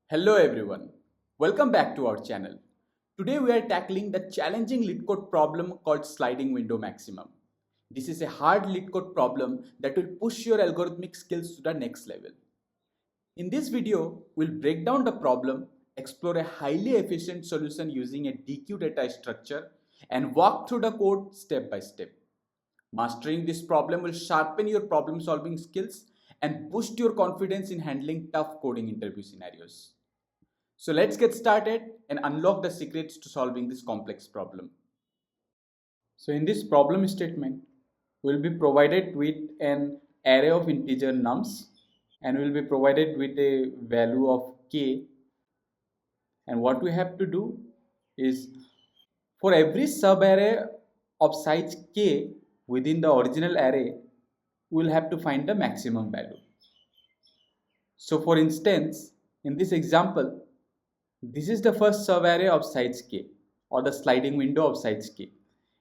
Hello everyone, welcome back to our channel. Today we are tackling the challenging LeetCode problem called sliding window maximum. This is a hard LeetCode problem that will push your algorithmic skills to the next level. In this video, we'll break down the problem, explore a highly efficient solution using a deque data structure, and walk through the code step by step. Mastering this problem will sharpen your problem solving skills and boost your confidence in handling tough coding interview scenarios. So let's get started and unlock the secrets to solving this complex problem. So in this problem statement, we'll be provided with an array of integer nums and we'll be provided with a value of k. And what we have to do is for every subarray of size k within the original array, we'll have to find the maximum value. So for instance, in this example, this is the first subarray of size k or the sliding window of size k,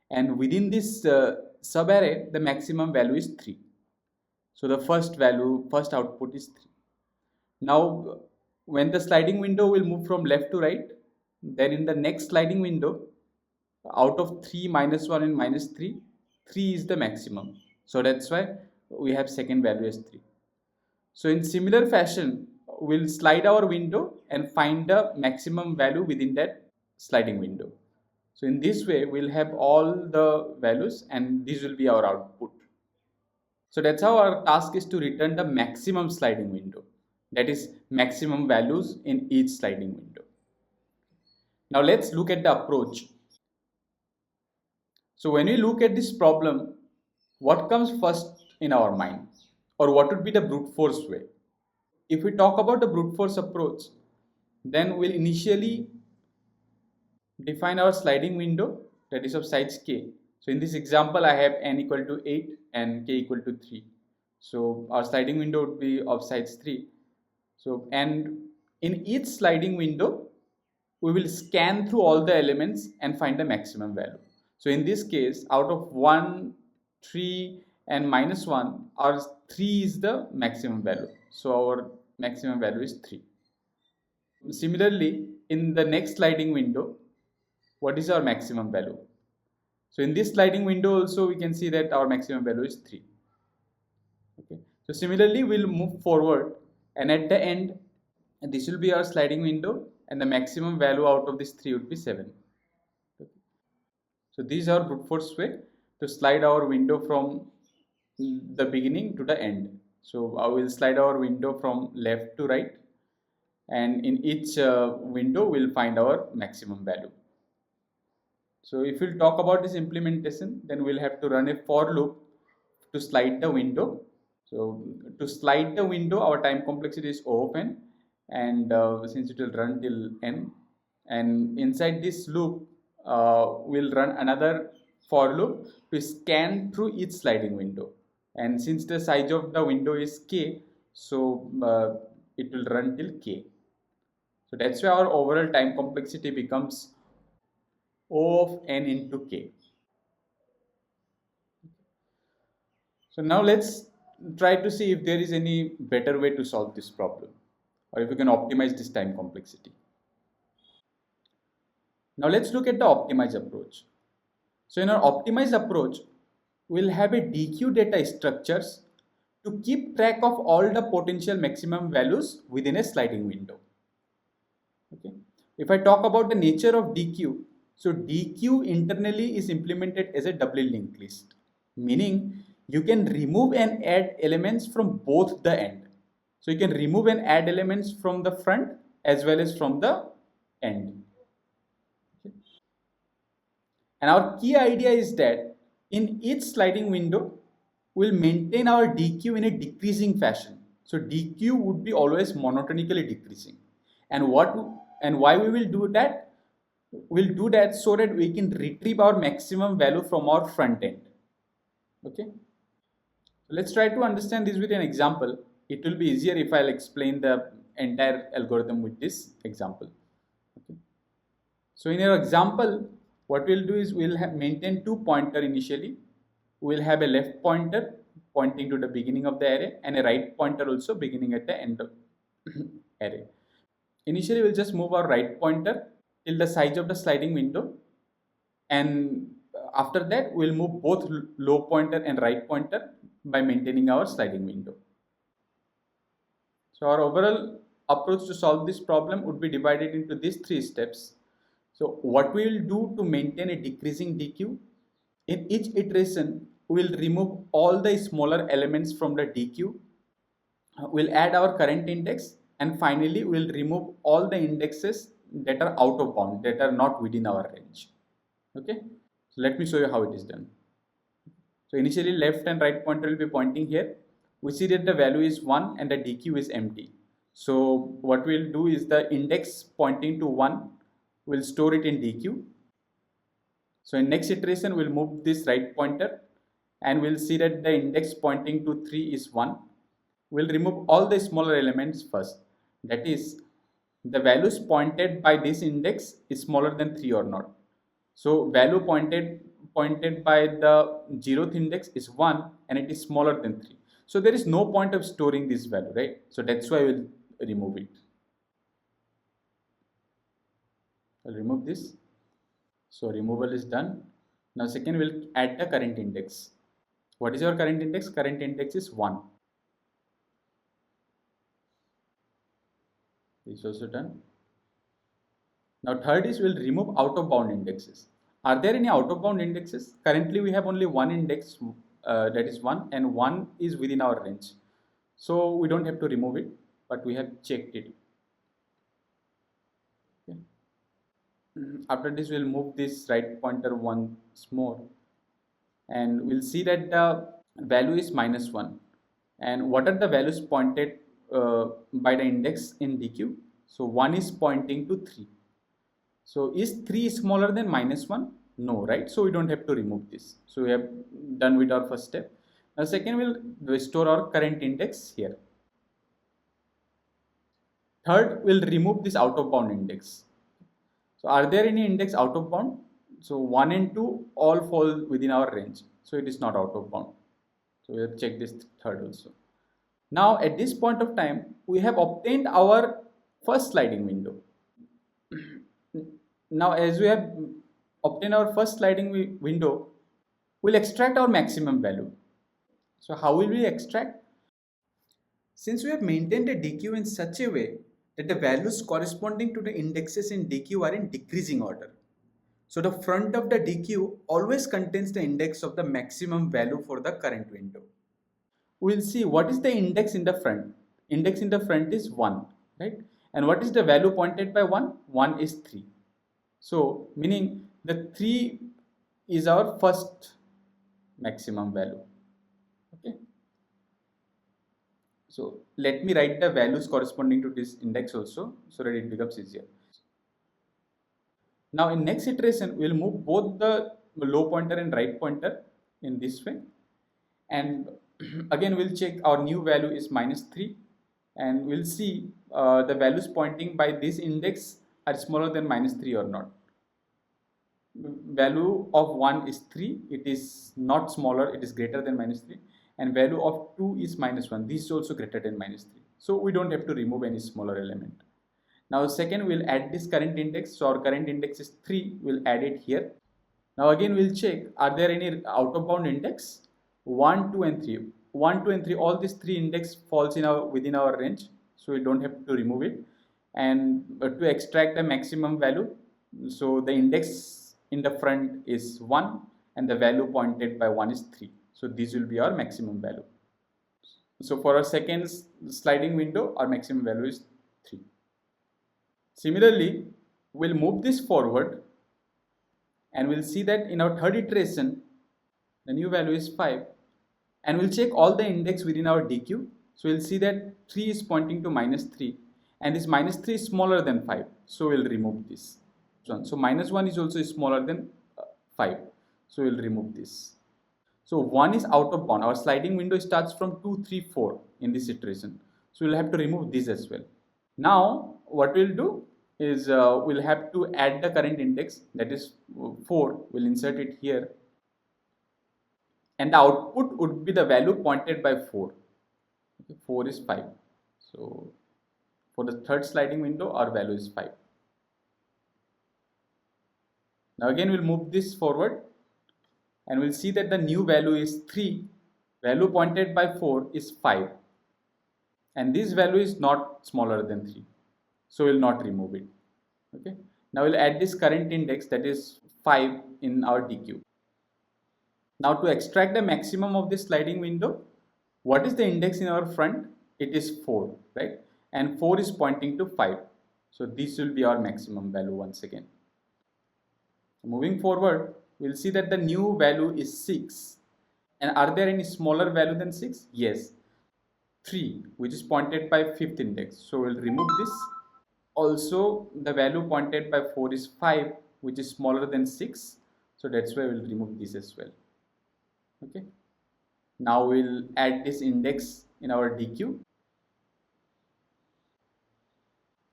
and within this subarray the maximum value is 3. So the first output is 3. Now when the sliding window will move from left to right, then in the next sliding window, out of 3 minus 1 and minus 3, 3 is the maximum. So that's why we have second value as 3. So in similar fashion, we'll slide our window and find the maximum value within that sliding window. So in this way, we'll have all the values and this will be our output. So that's how our task is to return the maximum sliding window. That is maximum values in each sliding window. Now let's look at the approach. So when we look at this problem, what comes first in our mind? Or what would be the brute force way? If we talk about the brute force approach, then we'll initially define our sliding window that is of size k. So in this example, I have n equal to 8 and k equal to 3. So our sliding window would be of size 3. So and in each sliding window, we will scan through all the elements and find the maximum value. So in this case, out of 1, 3 and minus 1, our 3 is the maximum value. So our maximum value is 3. Similarly, in the next sliding window, what is our maximum value? So in this sliding window also we can see that our maximum value is 3. Okay. So similarly, we'll move forward and at the end, this will be our sliding window and the maximum value out of this 3 would be 7. Okay. So these are brute force way to slide our window from the beginning to the end. So I will slide our window from left to right, and in each window we'll find our maximum value. So if we'll talk about this implementation, then we'll have to run a for loop to slide the window. So to slide the window, our time complexity is O of n, and since it will run till n, and inside this loop we'll run another for loop to scan through each sliding window. And since the size of the window is k, so it will run till k. So that's why our overall time complexity becomes O of n into k. So now let's try to see if there is any better way to solve this problem, or if we can optimize this time complexity. Now let's look at the optimized approach. So in our optimized approach, we'll have a deque data structures to keep track of all the potential maximum values within a sliding window. Okay. If I talk about the nature of deque, so deque internally is implemented as a doubly linked list, meaning you can remove and add elements from both the end. So you can remove and add elements from the front as well as from the end. Okay. And our key idea is that in each sliding window, we'll maintain our deque in a decreasing fashion. So deque would be always monotonically decreasing. And why we will do that? We'll do that so that we can retrieve our maximum value from our front end. Okay. So let's try to understand this with an example. It will be easier if I'll explain the entire algorithm with this example. Okay. So in our example, what we'll do is we'll maintain two pointers initially. We'll have a left pointer pointing to the beginning of the array and a right pointer also beginning at the end of array. Initially, we'll just move our right pointer till the size of the sliding window, and after that we'll move both low pointer and right pointer by maintaining our sliding window. So our overall approach to solve this problem would be divided into these three steps. So what we will do to maintain a decreasing deque: in each iteration we will remove all the smaller elements from the deque, we'll add our current index, and finally we'll remove all the indexes that are out of bound, that are not within our range. Okay, so let me show you how it is done. So initially left and right pointer will be pointing here. We see that the value is 1 and the deque is empty. So what we'll do is the index pointing to 1, we'll store it in deque. So in next iteration we'll move this right pointer and we'll see that the index pointing to 3 is 1. We'll remove all the smaller elements first. That is, the values pointed by this index is smaller than 3 or not. So value pointed by the 0th index is 1 and it is smaller than 3. So there is no point of storing this value, right? So that's why we'll remove it. I'll remove this. So removal is done. Now second we'll add the current index. What is our current index? Current index is 1. This is also done. Now third is we'll remove out of bound indexes. Are there any out of bound indexes? Currently we have only one index, that is 1, and 1 is within our range. So we don't have to remove it, but we have checked it. Okay. After this we'll move this right pointer once more and we'll see that the value is -1. And what are the values pointed by the index in deque? So 1 is pointing to 3. So is 3 smaller than -1? No, right? So we don't have to remove this. So we have done with our first step. Now second, we'll restore our current index here. Third, we'll remove this out of bound index. So are there any index out of bound? So 1 and 2 all fall within our range. So it is not out of bound. So we have checked this third also. Now at this point of time, we have obtained our first sliding window. Now as we have obtained our first sliding window, we'll extract our maximum value. So how will we extract? Since we have maintained a deque in such a way that the values corresponding to the indexes in deque are in decreasing order. So the front of the deque always contains the index of the maximum value for the current window. We'll see what is the index in the front. Index in the front is 1, right? And what is the value pointed by 1? 1 is 3. So meaning the 3 is our first maximum value. Okay. So let me write the values corresponding to this index also so that it becomes easier. Now in next iteration, we'll move both the low pointer and right pointer in this way. And again, we'll check our new value is -3. And we'll see the values pointing by this index are smaller than -3 or not. Value of 1 is 3. It is not smaller. It is greater than -3. And value of 2 is -1. This is also greater than -3. So we don't have to remove any smaller element. Now second, we'll add this current index. So our current index is 3. We'll add it here. Now again, we'll check, are there any out of bound index? 1, 2 and 3. 1, 2 and 3, all these 3 index falls within our range. So we don't have to remove it. And to extract the maximum value, so the index in the front is 1 and the value pointed by 1 is 3. So this will be our maximum value. So for our second sliding window, our maximum value is 3. Similarly, we'll move this forward and we'll see that in our third iteration, the new value is 5. And we'll check all the index within our deque. So we'll see that 3 is pointing to -3 and this -3 is smaller than 5. So we'll remove this. So -1 is also smaller than 5. So we'll remove this. So 1 is out of bound. Our sliding window starts from 2, 3, 4 in this iteration. So we'll have to remove this as well. Now what we'll do is we'll have to add the current index, that is 4. We'll insert it here. And the output would be the value pointed by 4. Okay, 4 is 5. So For the third sliding window, our value is 5. Now again we'll move this forward and we'll see that the new value is 3. Value pointed by 4 is 5. And this value is not smaller than 3. So we'll not remove it. Okay. Now we'll add this current index, that is 5, in our deque. Now to extract the maximum of this sliding window, what is the index in our front? It is 4, right? And 4 is pointing to 5. So this will be our maximum value once again. Moving forward, we'll see that the new value is 6. And are there any smaller value than 6? Yes. 3, which is pointed by 5th index. So we'll remove this. Also, the value pointed by 4 is 5, which is smaller than 6. So that's why we'll remove this as well. Okay. Now we'll add this index in our deque.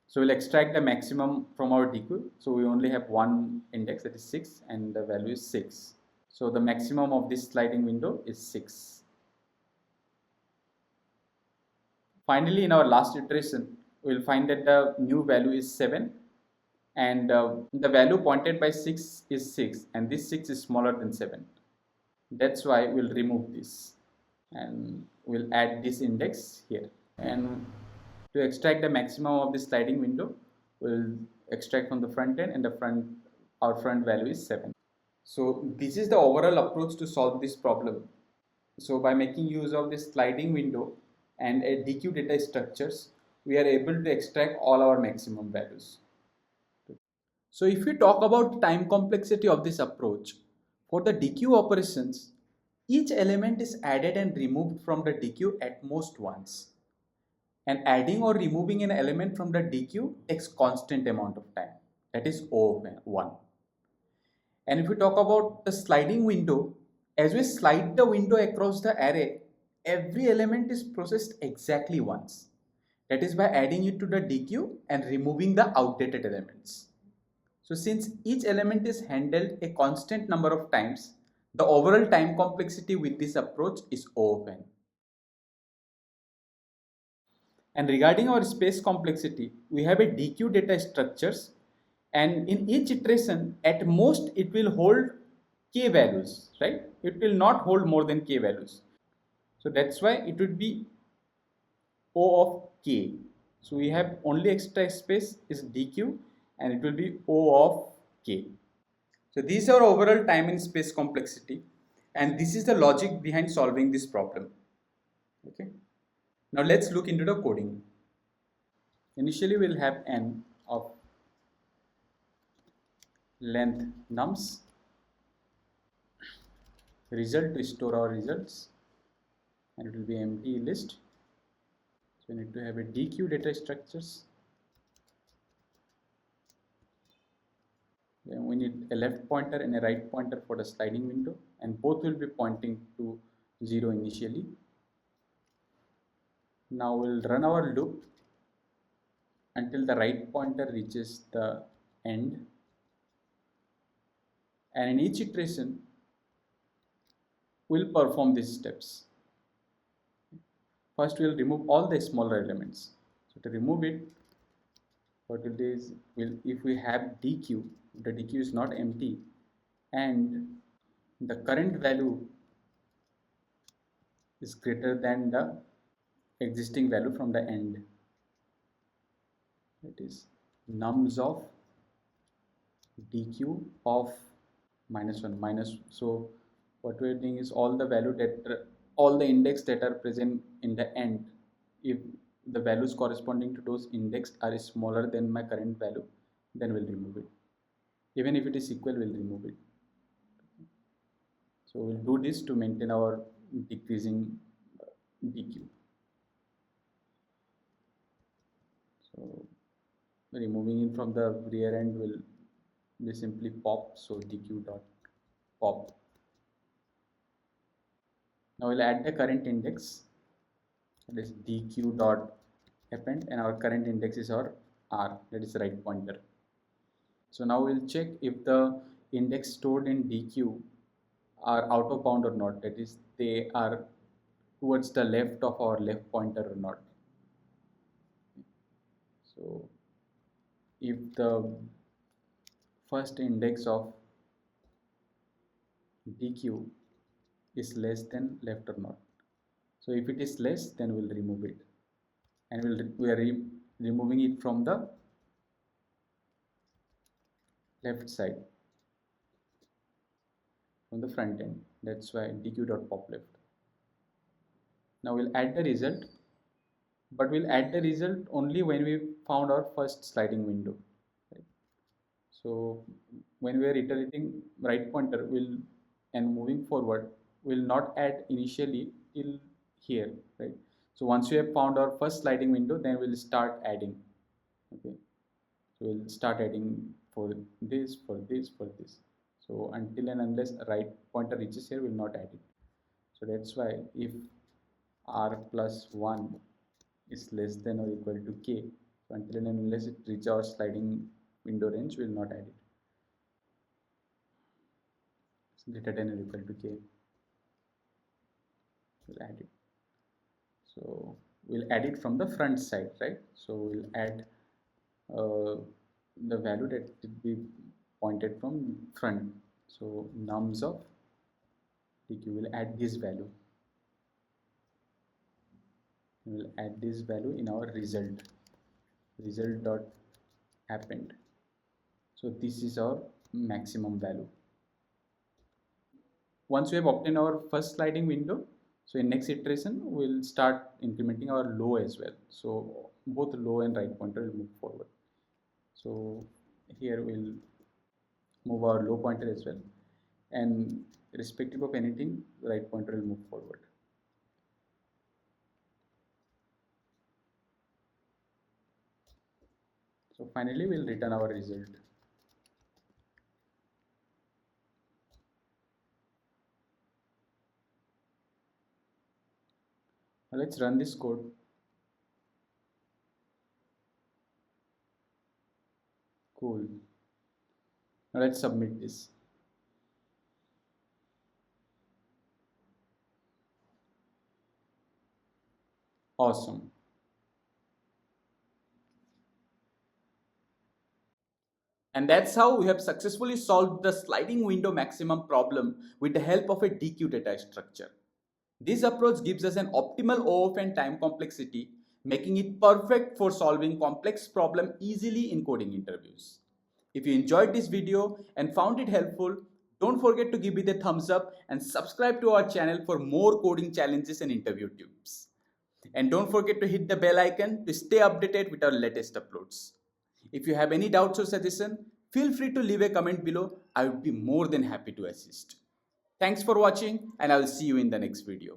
So we'll extract the maximum from our deque. So we only have one index, that is 6, and the value is 6. So the maximum of this sliding window is 6. Finally, in our last iteration, we'll find that the new value is 7, and the value pointed by 6 is 6, and this 6 is smaller than 7. That's why we'll remove this and we'll add this index here. And to extract the maximum of this sliding window, we'll extract from the front end, and our front value is 7. So this is the overall approach to solve this problem. So by making use of this sliding window and a deque data structures, we are able to extract all our maximum values. So if we talk about time complexity of this approach, for the deque operations, each element is added and removed from the deque at most once. And adding or removing an element from the deque takes constant amount of time, that is O of 1. And if we talk about the sliding window, as we slide the window across the array, every element is processed exactly once. That is by adding it to the deque and removing the outdated elements. So since each element is handled a constant number of times, the overall time complexity with this approach is O of n. And regarding our space complexity, we have a deque data structures, and in each iteration, at most it will hold k values, right? It will not hold more than k values. So that's why it would be O of k. So we have only extra space is deque, and it will be O of k. So these are overall time and space complexity, and this is the logic behind solving this problem. Okay. Now let's look into the coding. Initially we'll have n of length nums, result to store our results, and it will be empty list. So we need to have a deque data structures. Then we need a left pointer and a right pointer for the sliding window, and both will be pointing to 0 initially. Now we'll run our loop until the right pointer reaches the end, and in each iteration we'll perform these steps. First we'll remove all the smaller elements. So to remove it, what we'll do is, if we have deque, the deque is not empty and the current value is greater than the existing value from the end, that is nums of deque of -1 so what we're doing is all the index that are present in the end, if the values corresponding to those index are smaller than my current value, then we'll remove it. Even if it is equal, we'll remove it. So we'll do this to maintain our decreasing deque. So removing it from the rear end will be simply pop, so deque dot pop. Now we'll add the current index, that is deque dot append, and our current index is our r, that is right pointer. So now we'll check if the index stored in deque are out of bound or not, that is they are towards the left of our left pointer or not. So if the first index of deque is less than left or not. So if it is less, then we'll remove it, and we are removing it from the left side, from the front end. That's why deque.pop left. Now we'll add the result, but we'll add the result only when we found our first sliding window. Right? So when we are iterating right pointer, and moving forward, we'll not add initially till here, right? So once we have found our first sliding window, then we'll start adding. Okay, so we'll start adding for this, for this, for this. So until and unless right pointer reaches here, we'll not add it. So that's why if r plus 1 is less than or equal to k, so until and unless it reaches our sliding window range, we'll not add it. So greater than or equal to k, we'll add it. So we'll add it from the front side, right? So we'll add the value that will be pointed from front. So nums of deque, will add this value. We'll add this value in our result dot append. So this is our maximum value. Once we have obtained our first sliding window, so in next iteration we'll start implementing our low as well. So both low and right pointer will move forward. So here we'll move our low pointer as well, and irrespective of anything, the right pointer will move forward. So finally we'll return our result. Now let's run this code. Cool. Now let's submit this. Awesome. And that's how we have successfully solved the sliding window maximum problem with the help of a deque data structure. This approach gives us an optimal OF and time complexity, making it perfect for solving complex problems easily in coding interviews. If you enjoyed this video and found it helpful, don't forget to give it a thumbs up and subscribe to our channel for more coding challenges and interview tips. And don't forget to hit the bell icon to stay updated with our latest uploads. If you have any doubts or suggestions, feel free to leave a comment below. I would be more than happy to assist. Thanks for watching, and I will see you in the next video.